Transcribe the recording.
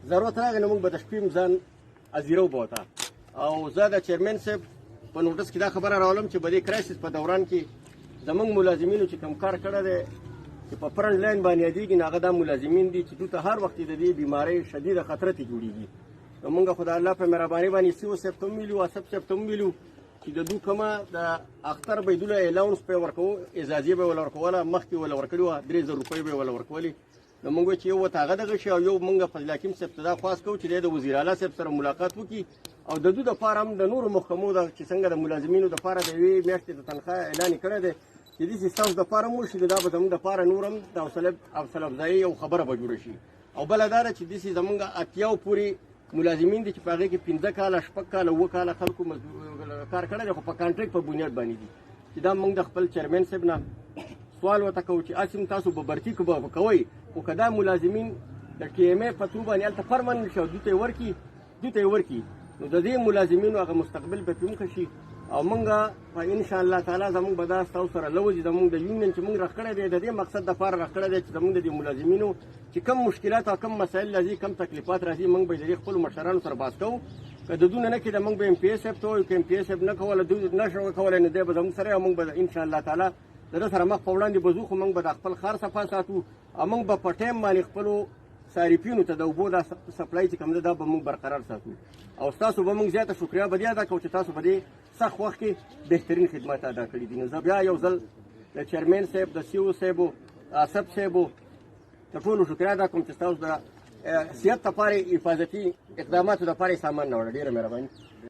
ضرورت راغی نو موږ به د شپې ځان ازیرو بوته او زه د چیرمن صاحب په نوټس کې دا خبره راولم چې په دې کرایسس په دوران کې زمونږ ملازمینو چې کوم کار کړی دی چې په فرنټ لاین باندې یادېږي نو هغه دا ملازمین دي چې دوی ته هر وخت د دې بیمارۍ شدیده خطره ته جوړېږي نو موږ خو د الله په مهربانۍ باندې سیو صاحب ته هم ویلو اصف صاحب ته هم ویلو چې د دوی کومه د اختر به یې دوی له الاونس به یې ورکوو اعزازیه به یې وله ورکوله مخکې وله ورکړې وه 3000 روپۍ به یې وله ورکولې نو موږ چې یو ورته هغه دغه شي او یو موږ فضل حکیم صاحب ته دا خواست کوو چې دی د وزیر اعلی صاحب سره ملاقات وکړي او د دوی دپاره هم د نورو محکمو د چې څنګه د ملازمینو دپاره د یوې میاشتې د تنخواه اعلان یې کړی دی چې داسې ستاسو دپاره هم وشي دا به زموږ دپاره نور هم د حوصله افزایي یو خبره به جوړه شي او بله دا ده چې داسې زموږ اتیاو پورې ملازمین دي چې په هغې کې 15 کاله 6 کاله 7 کاله خلکو کار کړی دی خو په کانټریکټ په بنیاد باندې دي چې دا موږ د خپل چیرمن صاحب نه سوال ورته کوو چې هسې تاسو به برتي به کوئ خو که دا ملازمین د ټي ایم ای په ترو باندې هلته پرمننټ شي او دوی ته یې ورکړي نو د دې ملازمینو هغه مستقبل به پرې هم ښه شي او موږ په انشاءالله تعالی زموږ به دا ستاسو سره لوځي زموږ د یونین چې موږ راخ کړی دی د دې مقصد دپاره راخ کړی دی چې زموږ د دې ملازمینو چې کم مشکلات او کم مسایل راځي کم تکلیفات راځي موږ به د دې خپلو مشرانو سره بحث کوو که د دوی نه نه کېده موږ به ایم پي اے صاحب ته وایو که ایم پي اے صاحب نه کوله دوی نه شو کولی نو دی به زموږ سره او موږ به انشاءالله تعالی د ده سره مخ په وړاندې به ځو خو موږ به د خپل ښار صفا ساتو او موږ به په ټایم باندې خپلو صارفینو ته د اوبو دا سپلای چې کوم ده دا به موږ برقرار ساتو او ستاسو به موږ زیاته شکریه به دې ادا کوو چې تاسو په دې سخت وخت کې بهترین خدمات ادا کړي دي نو زه بیا یو ځل د چیرمن صاحب د سیو صاحبو آصف صاحبو د ټولو شکریه ادا کوم چې ستاسو د صحت لپاره حفاظتي اقداماتو لپاره سامان راوړه ډېره مهرباني